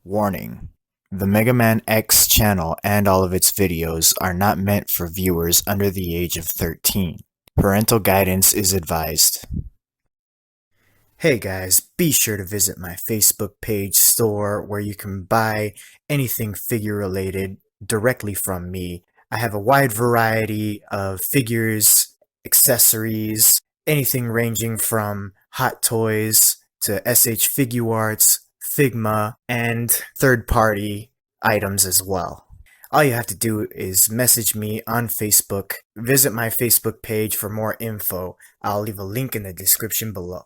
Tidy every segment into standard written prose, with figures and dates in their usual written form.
Warning: the Mega Man X channel and all of its videos are not meant for viewers under the age of 13. Parental guidance is advised. Hey guys, be sure to visit my Facebook page store where you can buy anything figure related directly from me. I have a wide variety of figures, accessories, anything ranging from Hot Toys to SH Figuarts, Figma, and third-party items as well. All you have to do is message me on Facebook, visit my Facebook page for more info. I'll leave a link in the description below.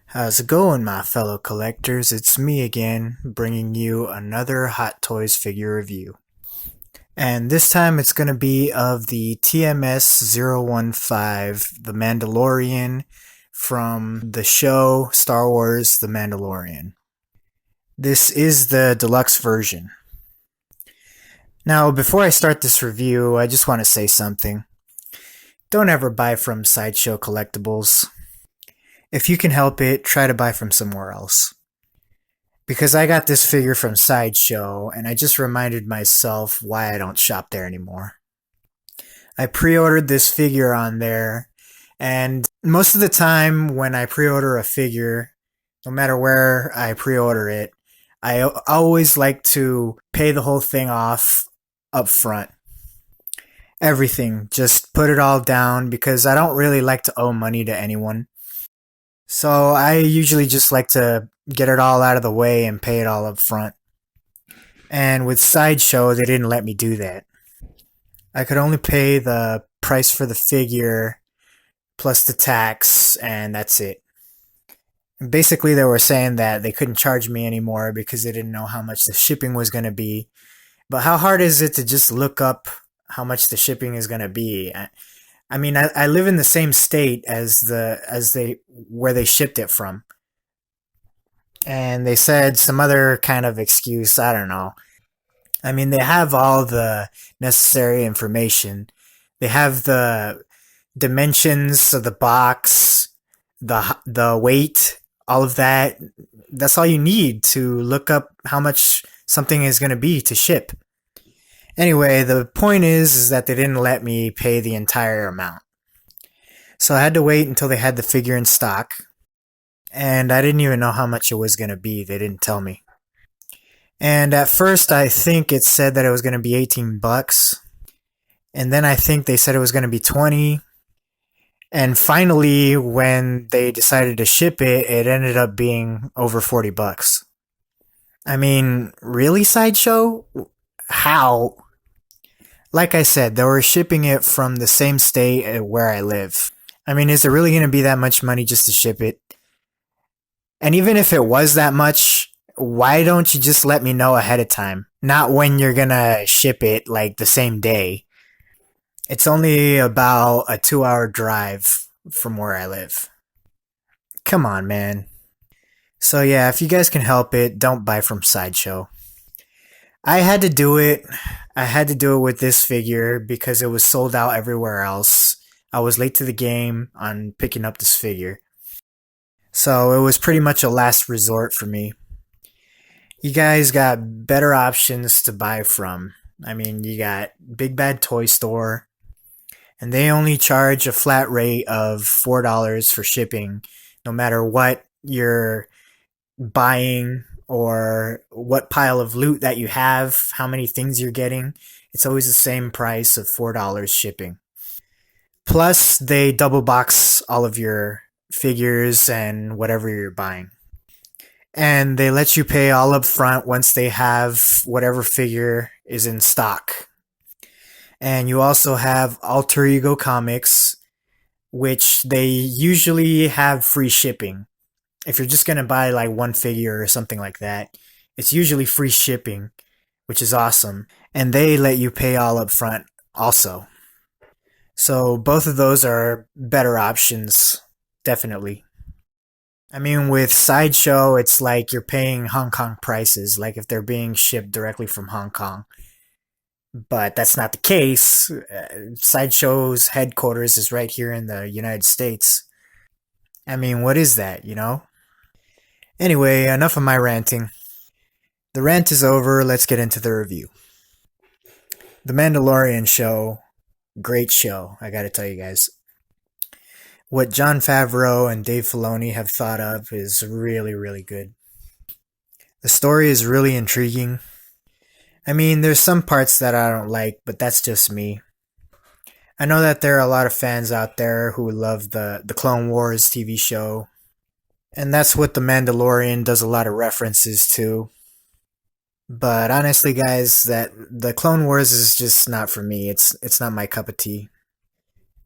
How's it going, my fellow collectors? It's me again, bringing you another Hot Toys figure review. And this time it's going to be of the TMS-015, the Mandalorian from the show Star Wars The Mandalorian. This is the deluxe version. Now, before I start this review, I just want to say something. Don't ever buy from Sideshow Collectibles. If you can help it, try to buy from somewhere else. Because I got this figure from Sideshow, and I just reminded myself why I don't shop there anymore. I pre-ordered this figure on there, and most of the time when I pre-order a figure, no matter where I pre-order it, I always like to pay the whole thing off up front. Everything, just put it all down, because I don't really like to owe money to anyone. So I usually just like to get it all out of the way and pay it all up front. And with Sideshow, they didn't let me do that. I could only pay the price for the figure plus the tax, and that's it. And basically, they were saying that they couldn't charge me anymore because they didn't know how much the shipping was going to be. But how hard is it to just look up how much the shipping is going to be? I mean, I live in the same state as where they shipped it from. And they said some other kind of excuse, I don't know. I mean, they have all the necessary information. They have the dimensions of the box, the weight, all of that. That's all you need to look up how much something is going to be to ship. Anyway, the point is that they didn't let me pay the entire amount. So I had to wait until they had the figure in stock. And I didn't even know how much it was going to be. They didn't tell me. And at first, I think it said that it was going to be 18 bucks. And then I think they said it was going to be 20. And finally, when they decided to ship it, it ended up being over 40 bucks. I mean, really, Sideshow? How? Like I said, they were shipping it from the same state where I live. I mean, is it really going to be that much money just to ship it? And even if it was that much, why don't you just let me know ahead of time? Not when you're going to ship it, like the same day. It's only about a 2-hour drive from where I live. Come on, man. So yeah, if you guys can help it, don't buy from Sideshow. I had to do it. I had to do it with this figure because it was sold out everywhere else. I was late to the game on picking up this figure. So it was pretty much a last resort for me. You guys got better options to buy from. I mean, you got Big Bad Toy Store, and they only charge a flat rate of $4 for shipping, no matter what you're buying or what pile of loot that you have, how many things you're getting. It's always the same price of $4 shipping. Plus, they double box all of your figures and whatever you're buying. And they let you pay all up front once they have whatever figure is in stock. And you also have Alter Ego Comics, which they usually have free shipping. If you're just going to buy like one figure or something like that, it's usually free shipping, which is awesome. And they let you pay all up front also. So both of those are better options, definitely. I mean, with Sideshow, it's like you're paying Hong Kong prices, like if they're being shipped directly from Hong Kong. but that's not the case. Sideshow's headquarters is right here in the United States. I mean, what is that, you know? Anyway, enough of my ranting. The rant is over, let's get into the review. The Mandalorian show, great show, I gotta tell you guys. What Jon Favreau and Dave Filoni have thought of is really, really good. The story is really intriguing. I mean, there's some parts that I don't like, but that's just me. I know that there are a lot of fans out there who love the Clone Wars TV show, and that's what The Mandalorian does a lot of references to. But honestly, guys, that the Clone Wars is just not for me. It's not my cup of tea.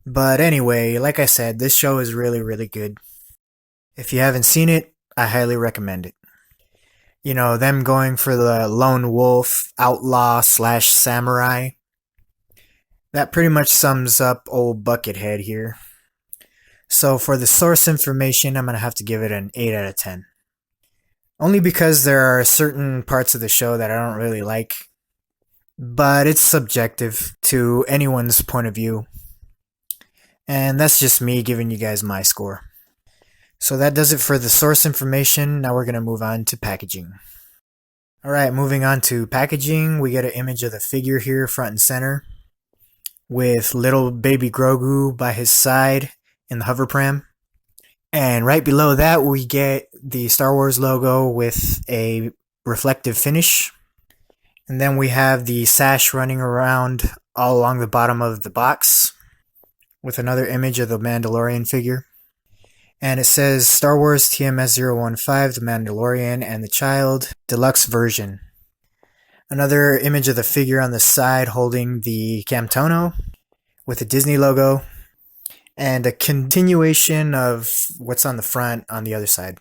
But anyway, like I said, this show is really, really good. If you haven't seen it, I highly recommend it. You know, them going for the lone wolf, outlaw slash samurai. That pretty much sums up old Buckethead here. So for the source information, I'm going to have to give it an 8 out of 10. Only because there are certain parts of the show that I don't really like. But it's subjective to anyone's point of view. And that's just me giving you guys my score. So that does it for the source information. Now we're going to move on to packaging. Alright, moving on to packaging. We get an image of the figure here, front and center, with little baby Grogu by his side in the hover pram. And right below that, we get the Star Wars logo with a reflective finish. And then we have the sash running around all along the bottom of the box with another image of the Mandalorian figure. And it says Star Wars TMS-015, The Mandalorian and the Child, Deluxe version. Another image of the figure on the side holding the Camtono with the Disney logo. And a continuation of what's on the front on the other side.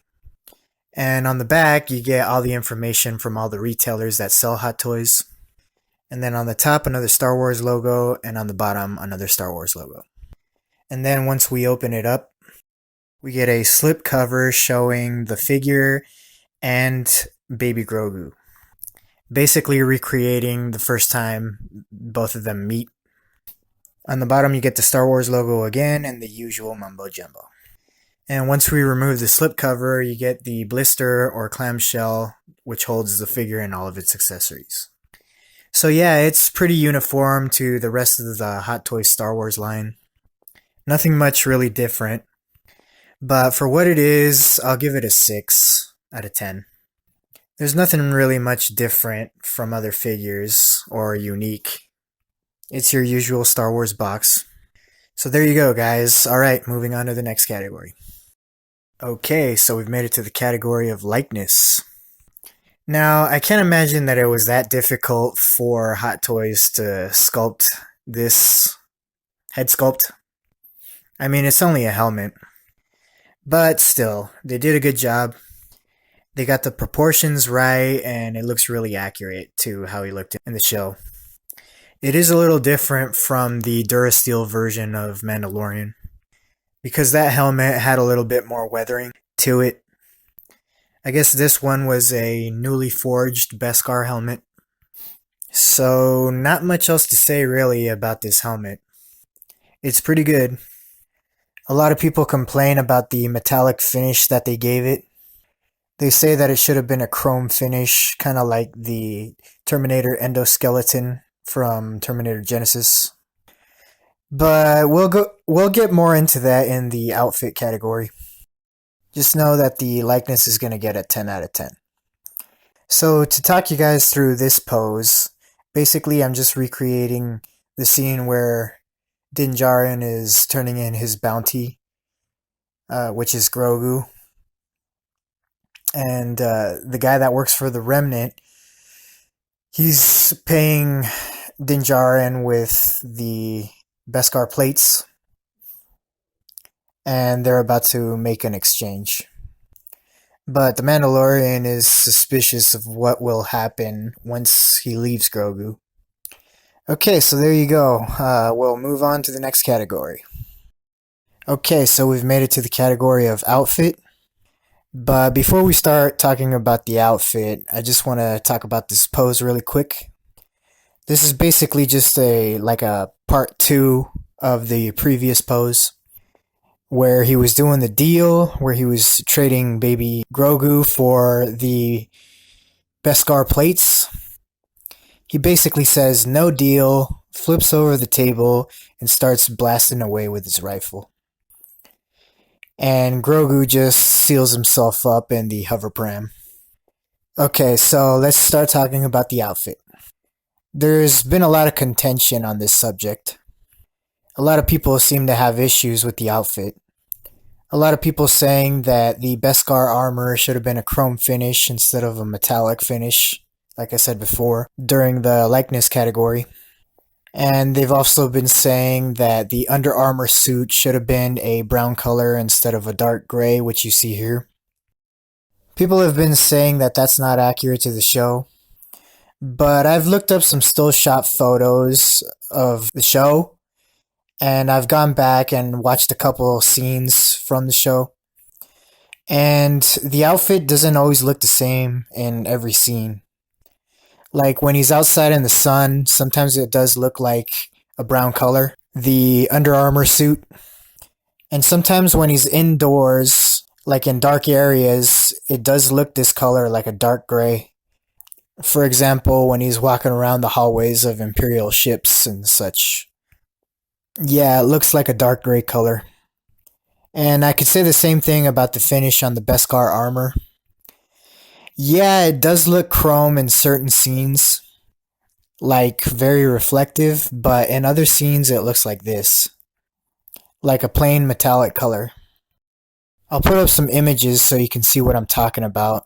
And on the back, you get all the information from all the retailers that sell Hot Toys. And then on the top, another Star Wars logo, and on the bottom, another Star Wars logo. And then once we open it up, we get a slip cover showing the figure and baby Grogu. Basically recreating the first time both of them meet. On the bottom, you get the Star Wars logo again and the usual mumbo jumbo. And once we remove the slipcover, you get the blister or clamshell, which holds the figure and all of its accessories. So yeah, it's pretty uniform to the rest of the Hot Toys Star Wars line. Nothing much really different. But for what it is, I'll give it a 6 out of 10. There's nothing really much different from other figures or unique. It's your usual Star Wars box. So there you go, guys. Alright, moving on to the next category. Okay, so we've made it to the category of likeness. Now, I can't imagine that it was that difficult for Hot Toys to sculpt this head sculpt. I mean, it's only a helmet. But still, they did a good job. They got the proportions right, and it looks really accurate to how he looked in the show. It is a little different from the Durasteel version of Mandalorian, because that helmet had a little bit more weathering to it. I guess this one was a newly forged Beskar helmet. So, not much else to say really about this helmet. It's pretty good. A lot of people complain about the metallic finish that they gave it. They say that it should have been a chrome finish, kind of like the Terminator endoskeleton from Terminator Genesis. But we'll get more into that in the outfit category. Just know that the likeness is going to get a 10 out of 10. So to talk you guys through this pose, basically I'm just recreating the scene where Din Djarin is turning in his bounty, which is Grogu. And the guy that works for the Remnant, he's paying Din Djarin with the Beskar plates, and they're about to make an exchange. But the Mandalorian is suspicious of what will happen once he leaves Grogu. Okay, so there you go. We'll move on to the next category. Okay, so we've made it to the category of outfit. But before we start talking about the outfit, I just want to talk about this pose really quick. This is basically just a part 2 of the previous pose, where he was doing the deal, where he was trading baby Grogu for the Beskar plates. He basically says no deal, flips over the table, and starts blasting away with his rifle. And Grogu just seals himself up in the hoverpram. Okay, so let's start talking about the outfit. There's been a lot of contention on this subject. A lot of people seem to have issues with the outfit. A lot of people saying that the Beskar armor should have been a chrome finish instead of a metallic finish, like I said before, during the likeness category. And they've also been saying that the Under Armour suit should have been a brown color instead of a dark gray, which you see here. People have been saying that that's not accurate to the show, but I've looked up some still shot photos of the show, and I've gone back and watched a couple scenes from the show, and the outfit doesn't always look the same in every scene. Like when he's outside in the sun, sometimes it does look like a brown color, the Under Armour suit. And sometimes when he's indoors, like in dark areas, it does look this color, like a dark gray. For example, when he's walking around the hallways of Imperial ships and such. Yeah, it looks like a dark gray color. And I could say the same thing about the finish on the Beskar armor. Yeah, it does look chrome in certain scenes, like very reflective, but in other scenes it looks like this, like a plain metallic color. I'll put up some images so you can see what I'm talking about.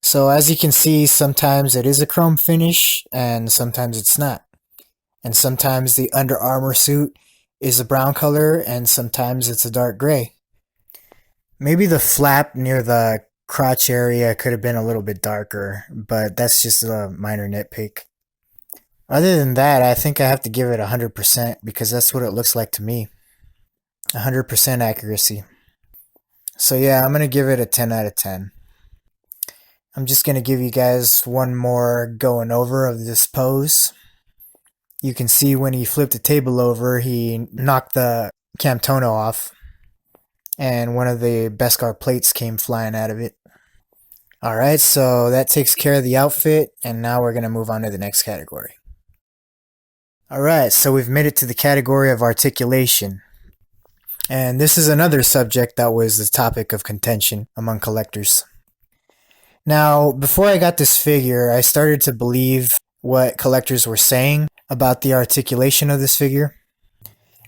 So as you can see, sometimes it is a chrome finish and sometimes it's not. And sometimes the Under Armour suit is a brown color and sometimes it's a dark gray. Maybe the flap near the crotch area could have been a little bit darker, but that's just a minor nitpick. Other than that, I think I have to give it 100% because that's what it looks like to me. 100% accuracy. So yeah, I'm going to give it a 10 out of 10. I'm just going to give you guys one more going over of this pose. You can see when he flipped the table over, he knocked the Camtono off, and one of the Beskar plates came flying out of it. Alright, so that takes care of the outfit, and now we're going to move on to the next category. Alright, so we've made it to the category of articulation. And this is another subject that was the topic of contention among collectors. Now, before I got this figure, I started to believe what collectors were saying about the articulation of this figure.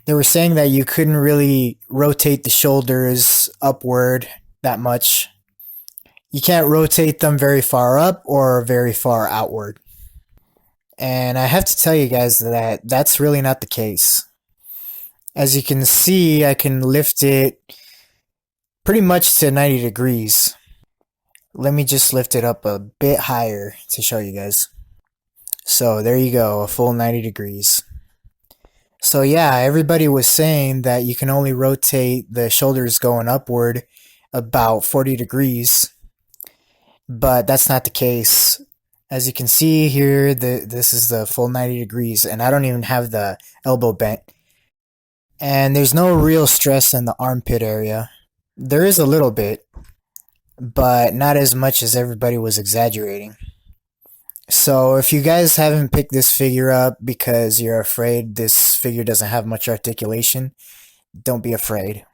They were saying that you couldn't really rotate the shoulders upward that much. You can't rotate them very far up or very far outward. And I have to tell you guys that that's really not the case. As you can see, I can lift it pretty much to 90 degrees. Let me just lift it up a bit higher to show you guys. So there you go, a full 90 degrees. So yeah, everybody was saying that you can only rotate the shoulders going upward about 40 degrees. But that's not the case. As you can see here, this is the full 90 degrees, and I don't even have the elbow bent. And there's no real stress in the armpit area. There is a little bit, but not as much as everybody was exaggerating. So if you guys haven't picked this figure up because you're afraid this figure doesn't have much articulation, don't be afraid.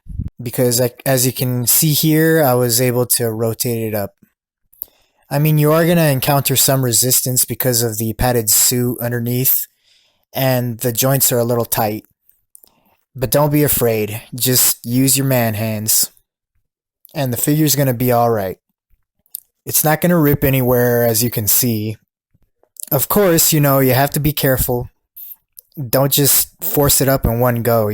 Because as you can see here, I was able to rotate it up. I mean, you are going to encounter some resistance because of the padded suit underneath, and the joints are a little tight. But don't be afraid, just use your man hands, and the figure's going to be alright. It's not going to rip anywhere, as you can see. Of course, you have to be careful. Don't just force it up in one go,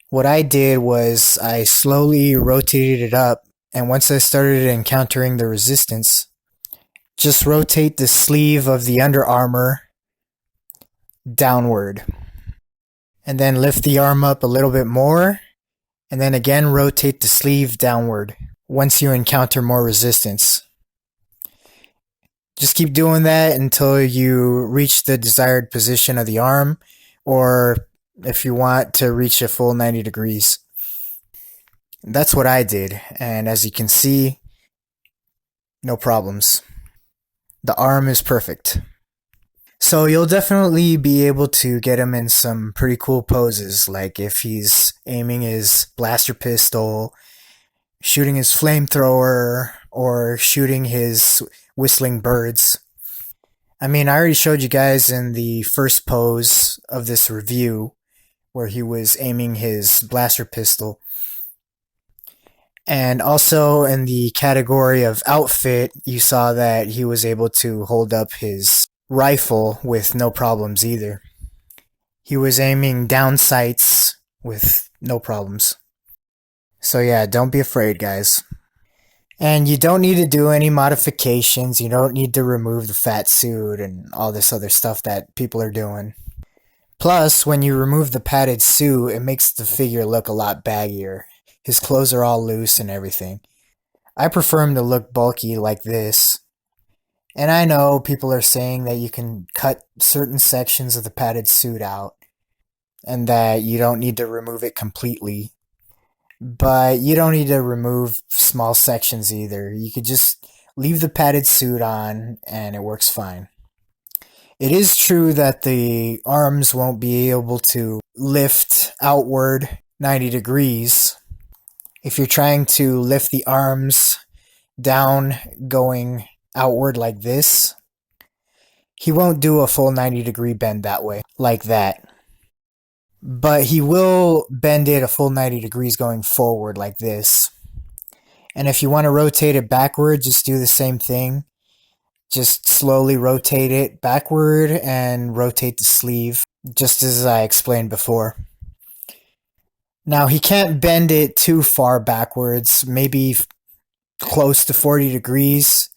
What I did was I slowly rotated it up, and once I started encountering the resistance, just rotate the sleeve of the Under Armour downward. And then lift the arm up a little bit more, and then again rotate the sleeve downward once you encounter more resistance. Just keep doing that until you reach the desired position of the arm, or if you want to reach a full 90 degrees. That's what I did, and as you can see, no problems. The arm is perfect. So you'll definitely be able to get him in some pretty cool poses, like if he's aiming his blaster pistol, shooting his flamethrower, or shooting his whistling birds. I mean, I already showed you guys in the first pose of this review where he was aiming his blaster pistol. And also in the category of outfit, you saw that he was able to hold up his rifle with no problems either. He was aiming down sights with no problems. So yeah, don't be afraid, guys. And you don't need to do any modifications. You don't need to remove the fat suit and all this other stuff that people are doing. Plus, when you remove the padded suit, it makes the figure look a lot baggier. His clothes are all loose and everything. I prefer him to look bulky like this. And I know people are saying that you can cut certain sections of the padded suit out and that you don't need to remove it completely. But you don't need to remove small sections either. You could just leave the padded suit on and it works fine. It is true that the arms won't be able to lift outward 90 degrees. If you're trying to lift the arms down going outward like this, he won't do a full 90 degree bend that way, like that. But he will bend it a full 90 degrees going forward like this. And if you want to rotate it backward, just do the same thing. Just slowly rotate it backward and rotate the sleeve, just as I explained before. Now, he can't bend it too far backwards, maybe close to 40 degrees,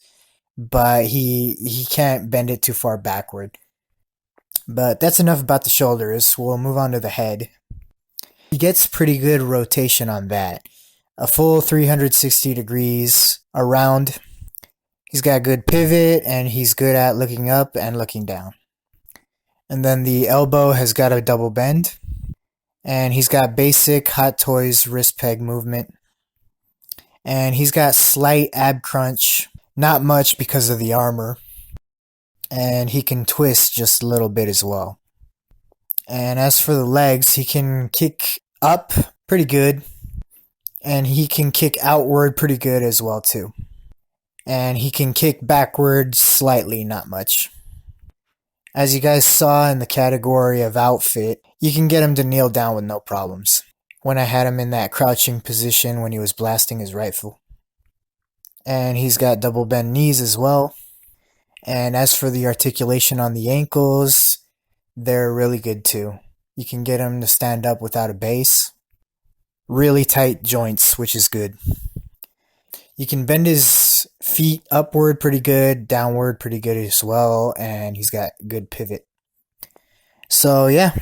but he can't bend it too far backward. But that's enough about the shoulders. We'll move on to the head. He gets pretty good rotation on that. A full 360 degrees around. He's got a good pivot, and he's good at looking up and looking down. And then the elbow has got a double bend. And he's got basic Hot Toys wrist peg movement. And he's got slight ab crunch. Not much because of the armor. And he can twist just a little bit as well. And as for the legs, he can kick up pretty good. And he can kick outward pretty good as well too. And he can kick backwards slightly, not much. As you guys saw in the category of outfit, you can get him to kneel down with no problems. When I had him in that crouching position when he was blasting his rifle. And he's got double bend knees as well. And as for the articulation on the ankles, they're really good too. You can get him to stand up without a base. Really tight joints, which is good. You can bend his feet upward pretty good, downward pretty good as well, and he's got good pivot. So yeah,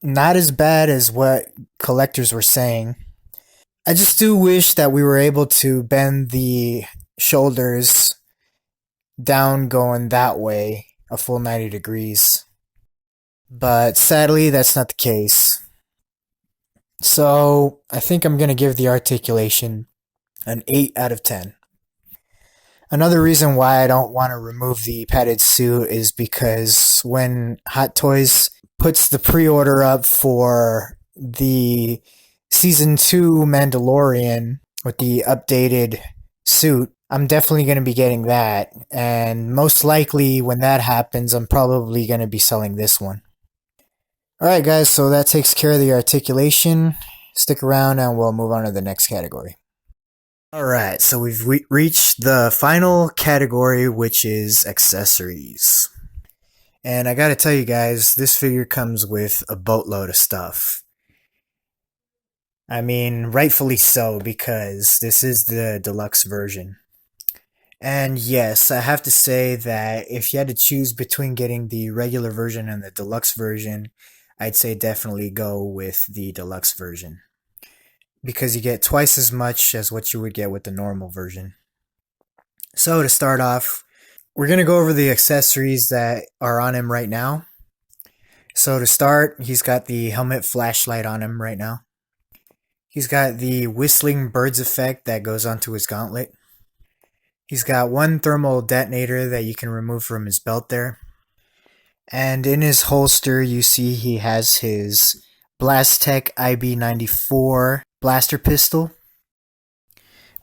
not as bad as what collectors were saying. I just do wish that we were able to bend the shoulders down going that way, a full 90 degrees. But sadly, that's not the case. So I think I'm going to give the articulation an 8 out of 10. Another reason why I don't want to remove the padded suit is because when Hot Toys puts the pre-order up for the Season 2 Mandalorian with the updated suit, I'm definitely going to be getting that. And most likely when that happens, I'm probably going to be selling this one. Alright guys, so that takes care of the articulation. Stick around and we'll move on to the next category. Alright, so we've reached the final category, which is accessories. And I gotta tell you guys, this figure comes with a boatload of stuff. I mean, rightfully so, because this is the deluxe version. And yes, I have to say that if you had to choose between getting the regular version and the deluxe version, I'd say definitely go with the deluxe version. Because you get twice as much as what you would get with the normal version. So to start off, we're going to go over the accessories that are on him right now. So to start, he's got the helmet flashlight on him right now. He's got the whistling birds effect that goes onto his gauntlet. He's got one thermal detonator that you can remove from his belt there. And in his holster, you see he has his Blastech IB-94 blaster pistol,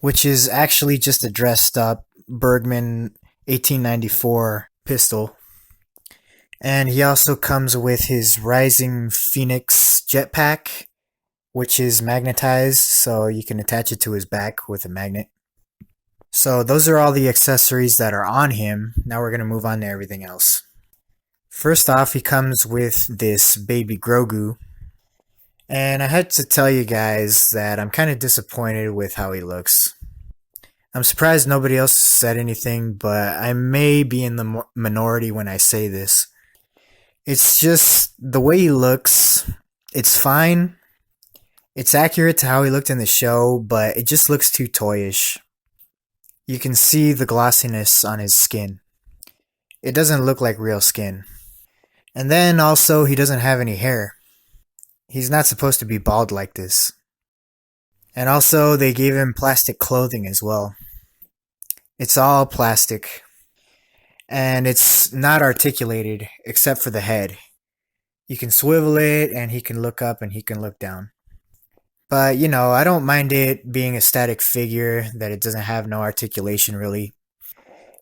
which is actually just a dressed up Bergman 1894 pistol. And he also comes with his Rising Phoenix jetpack, which is magnetized, so you can attach it to his back with a magnet. So those are all the accessories that are on him. Now we're going to move on to everything else. First off, he comes with this baby Grogu. And I had to tell you guys that I'm kind of disappointed with how he looks. I'm surprised nobody else said anything, but I may be in the minority when I say this. It's just the way he looks. It's fine. It's accurate to how he looked in the show, but it just looks too toyish. You can see the glossiness on his skin. It doesn't look like real skin. And then also, he doesn't have any hair. He's not supposed to be bald like this. And also, they gave him plastic clothing as well. It's all plastic. And it's not articulated, except for the head. You can swivel it, and he can look up and he can look down. But, I don't mind it being a static figure, that it doesn't have no articulation really.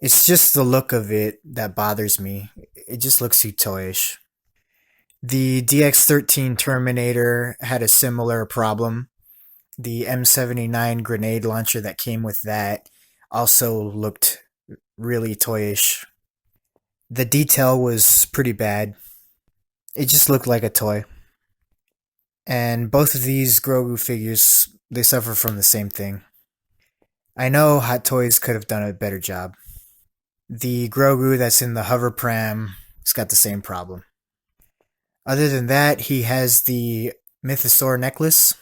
It's just the look of it that bothers me. It just looks too toyish. The DX-13 Terminator had a similar problem. The M79 grenade launcher that came with that also looked really toyish. The detail was pretty bad. It just looked like a toy. And both of these Grogu figures, they suffer from the same thing. I know Hot Toys could have done a better job. The Grogu that's in the hover pram has got the same problem. Other than that, he has the Mythosaur necklace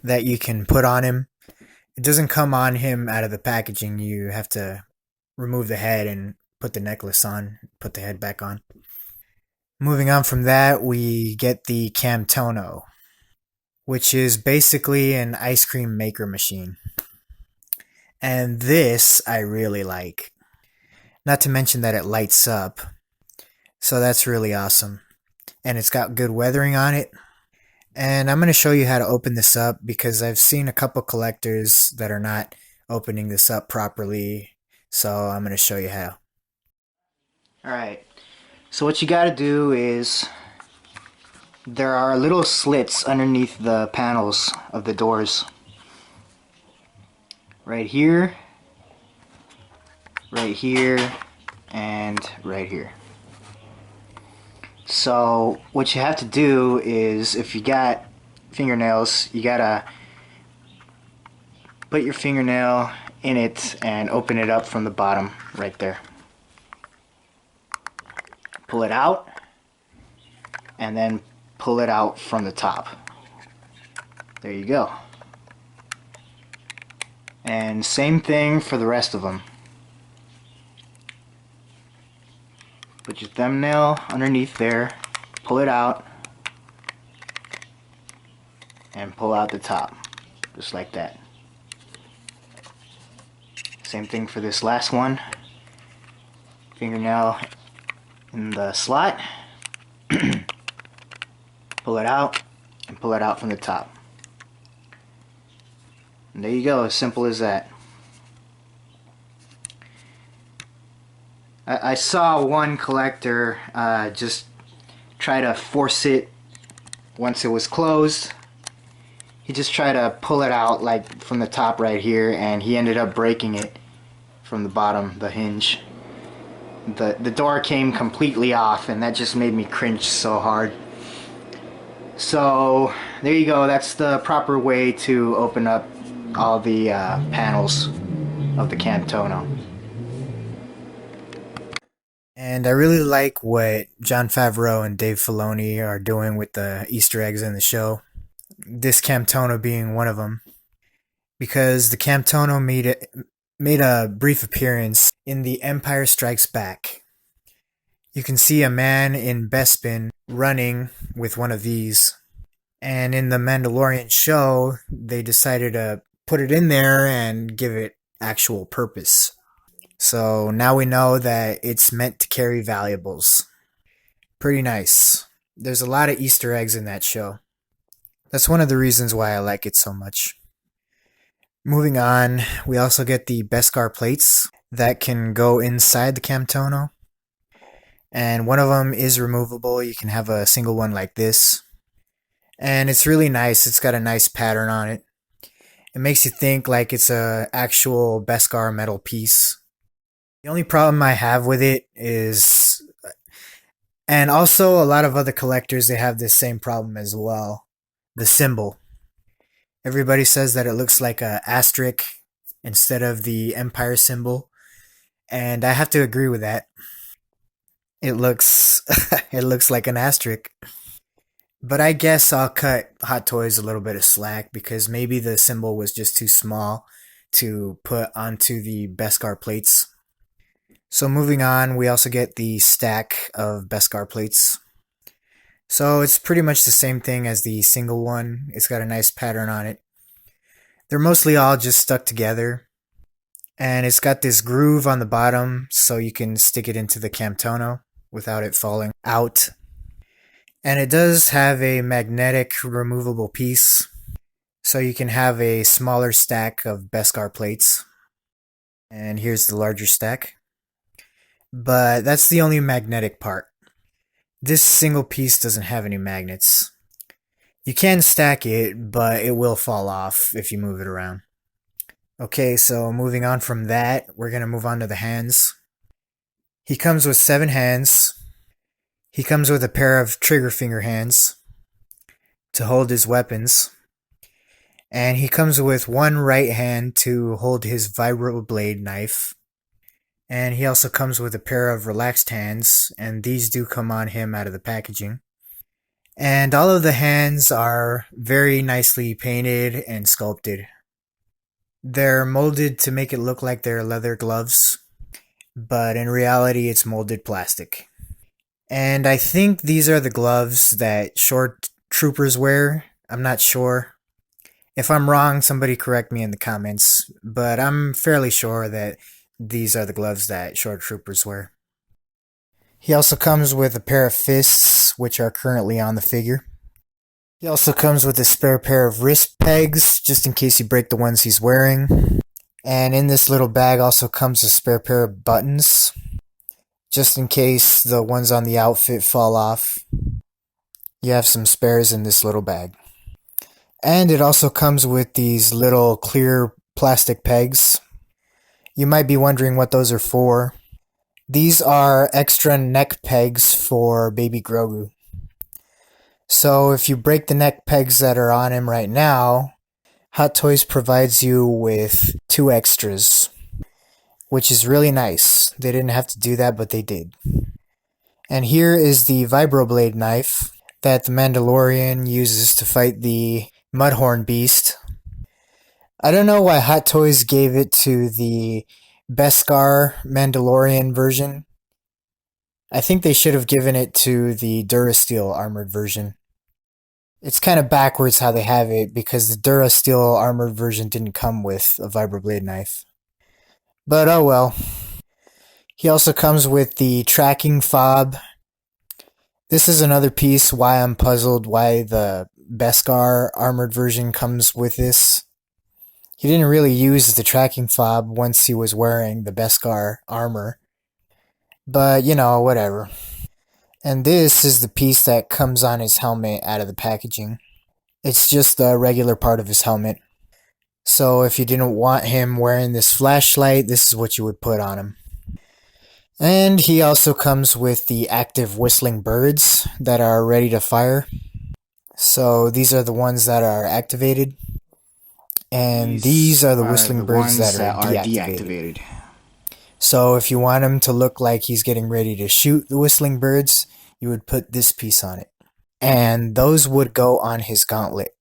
that you can put on him. It doesn't come on him out of the packaging. You have to remove the head and put the necklace on, put the head back on. Moving on from that, we get the Camtono, which is basically an ice cream maker machine. And this I really like. Not to mention that it lights up. So that's really awesome. And it's got good weathering on it. And I'm going to show you how to open this up because I've seen a couple collectors that are not opening this up properly. So I'm going to show you how. Alright. So what you gotta do is, there are little slits underneath the panels of the doors. Right here, and right here. So what you have to do is, if you got fingernails, you gotta put your fingernail in it and open it up from the bottom right there. Pull it out, and then pull it out from the top. There you go. And same thing for the rest of them. Put your thumbnail underneath there, pull it out, and pull out the top, just like that. Same thing for this last one. Fingernail in the slot, pull it out, and pull it out from the top. And there you go, as simple as that. I saw one collector just try to force it once it was closed. He just tried to pull it out like from the top right here, and he ended up breaking it from the bottom, the hinge. The door came completely off, and that just made me cringe so hard. So there you go, that's the proper way to open up all the panels of the Camtono. And I really like what Jon Favreau and Dave Filoni are doing with the Easter eggs in the show. This Camtono being one of them. Because the Camtono made a brief appearance in The Empire Strikes Back. You can see a man in Bespin running with one of these. And in the Mandalorian show, they decided to put it in there and give it actual purpose. So now we know that it's meant to carry valuables. Pretty nice. There's a lot of Easter eggs in that show. That's one of the reasons why I like it so much. Moving on, we also get the Beskar plates that can go inside the Camtono. And one of them is removable. You can have a single one like this. And it's really nice. It's got a nice pattern on it. It makes you think like it's a actual Beskar metal piece. The only problem I have with it is, and also a lot of other collectors, they have this same problem as well. The symbol. Everybody says that it looks like a asterisk instead of the Empire symbol. And I have to agree with that. It looks it looks like an asterisk. But I guess I'll cut Hot Toys a little bit of slack because maybe the symbol was just too small to put onto the Beskar plates. So moving on, we also get the stack of Beskar plates. So it's pretty much the same thing as the single one. It's got a nice pattern on it. They're mostly all just stuck together. And it's got this groove on the bottom so you can stick it into the Camtono without it falling out. And it does have a magnetic removable piece, so you can have a smaller stack of Beskar plates. And here's the larger stack. But that's the only magnetic part. This single piece doesn't have any magnets. You can stack it, but it will fall off if you move it around. Okay, so moving on from that, we're going to move on to the hands. He comes with 7 hands. He comes with a pair of trigger finger hands to hold his weapons. And he comes with one right hand to hold his vibroblade knife. And he also comes with a pair of relaxed hands, and these do come on him out of the packaging. And all of the hands are very nicely painted and sculpted. They're molded to make it look like they're leather gloves, but in reality it's molded plastic. And I think these are the gloves that short troopers wear. I'm not sure. If I'm wrong, somebody correct me in the comments, but I'm fairly sure that these are the gloves that short troopers wear. He also comes with a pair of fists, which are currently on the figure. He also comes with a spare pair of wrist pegs, just in case you break the ones he's wearing. And in this little bag also comes a spare pair of buttons, just in case the ones on the outfit fall off. You have some spares in this little bag. And it also comes with these little clear plastic pegs. You might be wondering what those are for. These are extra neck pegs for baby Grogu. So if you break the neck pegs that are on him right now, Hot Toys provides you with 2 extras, which is really nice. They didn't have to do that, but they did. And here is the vibroblade knife that the Mandalorian uses to fight the Mudhorn beast. I don't know why Hot Toys gave it to the Beskar Mandalorian version. I think they should have given it to the Durasteel armored version. It's kind of backwards how they have it because the Durasteel armored version didn't come with a vibroblade knife. But oh well. He also comes with the tracking fob. This is another piece why I'm puzzled why the Beskar armored version comes with this. He didn't really use the tracking fob once he was wearing the Beskar armor. But, you know, whatever. And this is the piece that comes on his helmet out of the packaging. It's just the regular part of his helmet. So if you didn't want him wearing this flashlight, this is what you would put on him. And he also comes with the active whistling birds that are ready to fire. So these are the ones that are activated. And these are the whistling birds that are deactivated. So if you want him to look like he's getting ready to shoot the whistling birds, you would put this piece on it. And those would go on his gauntlet.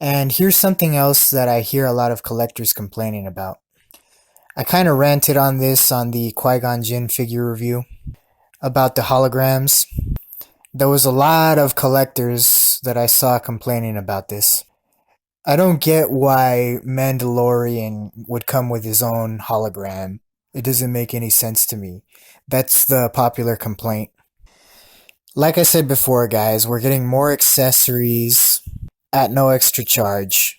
And here's something else that I hear a lot of collectors complaining about. I kind of ranted on this on the Qui-Gon Jinn figure review about the holograms. There was a lot of collectors that I saw complaining about this. I don't get why Mandalorian would come with his own hologram. It doesn't make any sense to me. That's the popular complaint. Like I said before, guys, we're getting more accessories at no extra charge.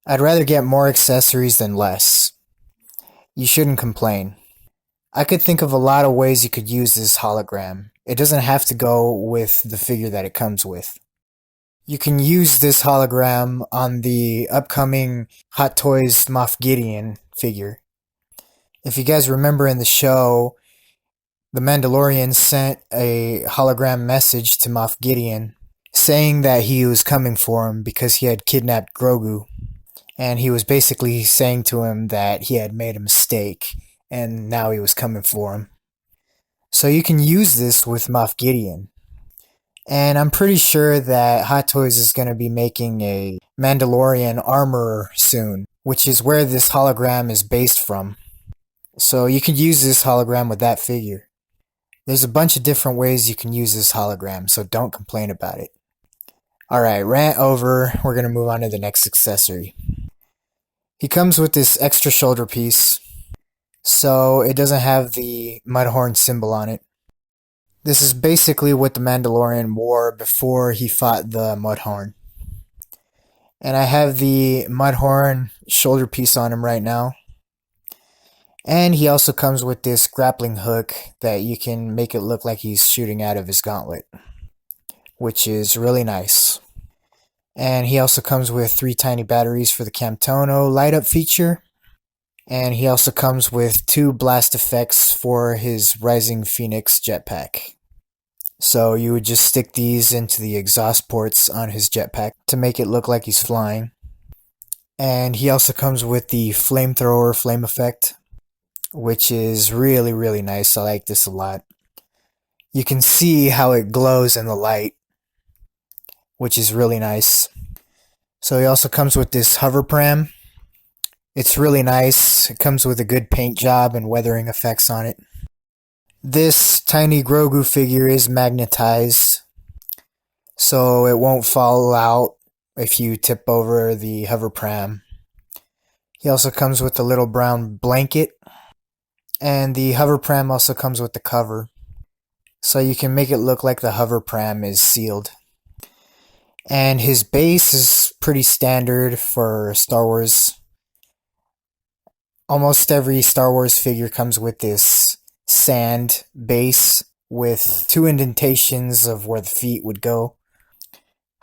I'd rather get more accessories than less. You shouldn't complain. I could think of a lot of ways you could use this hologram. It doesn't have to go with the figure that it comes with. You can use this hologram on the upcoming Hot Toys Moff Gideon figure. If you guys remember in the show, the Mandalorian sent a hologram message to Moff Gideon saying that he was coming for him because he had kidnapped Grogu. And he was basically saying to him that he had made a mistake and now he was coming for him. So you can use this with Moff Gideon. And I'm pretty sure that Hot Toys is going to be making a Mandalorian armor soon, which is where this hologram is based from. So you could use this hologram with that figure. There's a bunch of different ways you can use this hologram, so don't complain about it. Alright, rant over. We're going to move on to the next accessory. He comes with this extra shoulder piece, so it doesn't have the Mudhorn symbol on it. This is basically what the Mandalorian wore before he fought the Mudhorn. And I have the Mudhorn shoulder piece on him right now. And he also comes with this grappling hook that you can make it look like he's shooting out of his gauntlet, which is really nice. And he also comes with 3 tiny batteries for the Camtono light up feature. And he also comes with 2 blast effects for his Rising Phoenix jetpack. So you would just stick these into the exhaust ports on his jetpack to make it look like he's flying. And he also comes with the flamethrower flame effect, which is really, really nice. I like this a lot. You can see how it glows in the light, which is really nice. So he also comes with this hover pram. It's really nice. It comes with a good paint job and weathering effects on it. This tiny Grogu figure is magnetized, so it won't fall out if you tip over the hover pram. He also comes with a little brown blanket, and the hover pram also comes with the cover, so you can make it look like the hover pram is sealed. And his base is pretty standard for Star Wars. Almost every Star Wars figure comes with this sand base with 2 indentations of where the feet would go.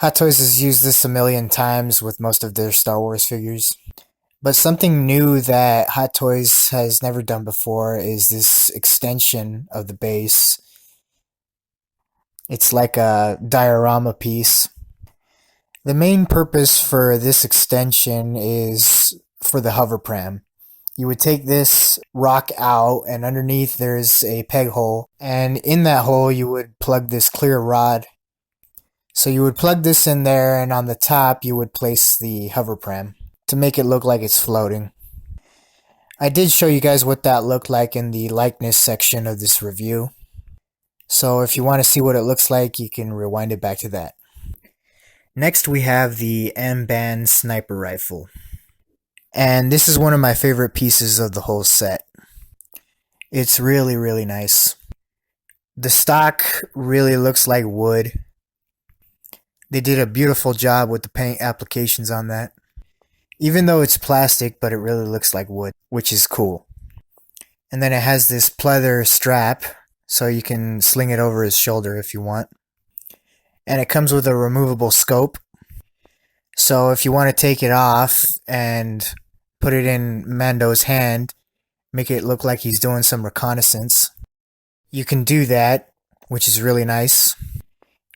Hot Toys has used this a million times with most of their Star Wars figures. But something new that Hot Toys has never done before is this extension of the base. It's like a diorama piece. The main purpose for this extension is for the hover pram. You would take this rock out, and underneath there's a peg hole, and in that hole you would plug this clear rod. So you would plug this in there, and on the top you would place the hover pram to make it look like it's floating. I did show you guys what that looked like in the likeness section of this review. So if you want to see what it looks like, you can rewind it back to that. Next we have the M-Band sniper rifle. And this is one of my favorite pieces of the whole set. It's really, really nice. The stock really looks like wood. They did a beautiful job with the paint applications on that. Even though it's plastic, but it really looks like wood, which is cool. And then it has this pleather strap, so you can sling it over his shoulder if you want. And it comes with a removable scope. So if you want to take it off and put it in Mando's hand, make it look like he's doing some reconnaissance, you can do that, which is really nice.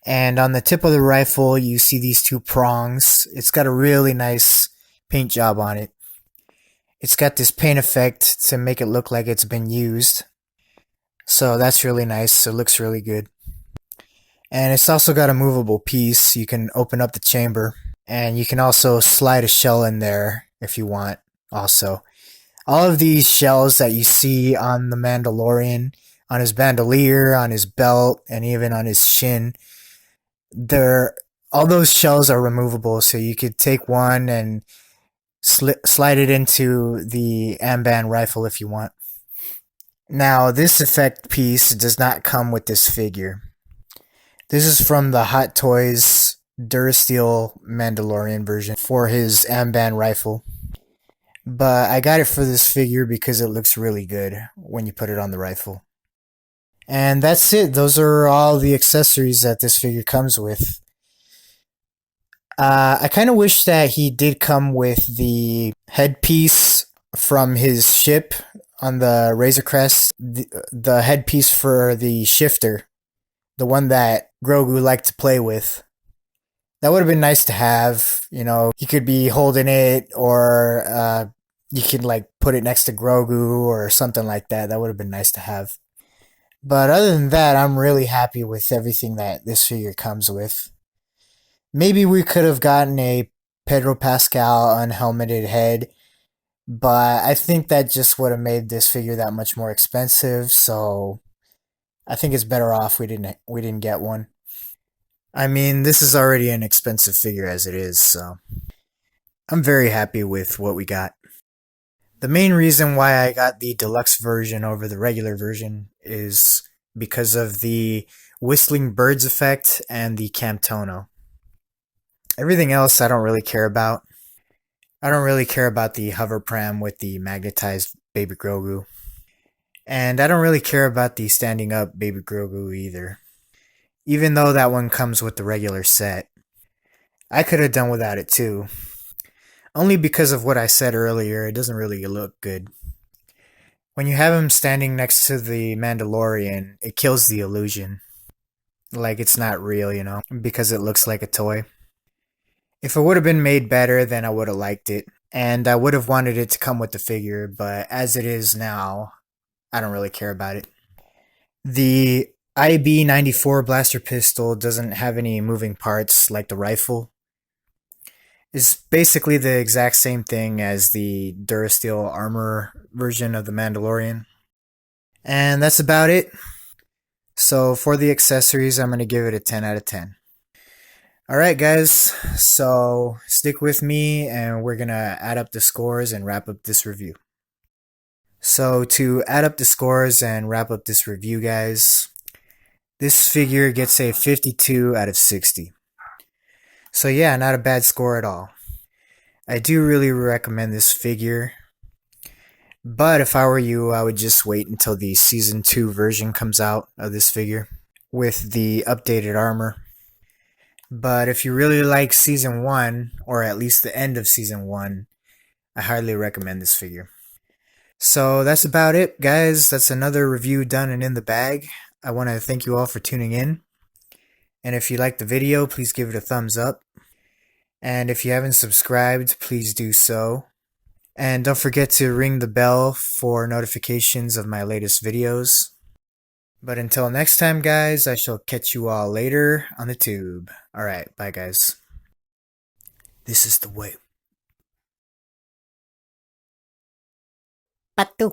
And on the tip of the rifle, you see these 2 prongs. It's got a really nice paint job on it. It's got this paint effect to make it look like it's been used. So that's really nice. It looks really good. And it's also got a movable piece. You can open up the chamber, and you can also slide a shell in there if you want also. All of these shells that you see on the Mandalorian, on his bandolier, on his belt, and even on his shin, they're all those shells are removable, so you could take one and slide it into the Amban rifle if you want. Now, this effect piece does not come with this figure. This is from the Hot Toys Durasteel Mandalorian version for his Amban rifle. But I got it for this figure because it looks really good when you put it on the rifle. And that's it. Those are all the accessories that this figure comes with. I kind of wish that he did come with the headpiece from his ship on the Razor Crest, the headpiece for the shifter, the one that Grogu liked to play with. That would have been nice to have. You know, he could be holding it, or you could like put it next to Grogu or something like that. That would have been nice to have. But other than that, I'm really happy with everything that this figure comes with. Maybe we could have gotten a Pedro Pascal unhelmeted head, but I think that just would have made this figure that much more expensive, so I think it's better off we didn't get one. I mean, this is already an expensive figure as it is, so I'm very happy with what we got. The main reason why I got the deluxe version over the regular version is because of the whistling birds effect and the Camtono. Everything else I don't really care about. I don't really care about the hover pram with the magnetized Baby Grogu. And I don't really care about the standing up Baby Grogu either. Even though that one comes with the regular set. I could have done without it too. Only because of what I said earlier, it doesn't really look good. When you have him standing next to the Mandalorian, it kills the illusion. Like it's not real, you know, because it looks like a toy. If it would have been made better, then I would have liked it. And I would have wanted it to come with the figure, but as it is now, I don't really care about it. The IB-94 blaster pistol doesn't have any moving parts like the rifle. It's basically the exact same thing as the Durasteel armor version of the Mandalorian. And that's about it. So for the accessories, I'm going to give it a 10 out of 10. Alright guys, so stick with me and we're going to add up the scores and wrap up this review. So to add up the scores and wrap up this review guys, this figure gets a 52 out of 60. So yeah, not a bad score at all. I do really recommend this figure, but if I were you, I would just wait until the Season 2 version comes out of this figure with the updated armor. But if you really like Season 1, or at least the end of Season 1, I highly recommend this figure. So that's about it, guys. That's another review done and in the bag. I want to thank you all for tuning in. And if you liked the video, please give it a thumbs up. And if you haven't subscribed, please do so. And don't forget to ring the bell for notifications of my latest videos. But until next time, guys, I shall catch you all later on the tube. Alright, bye, guys. This is the way. Patu.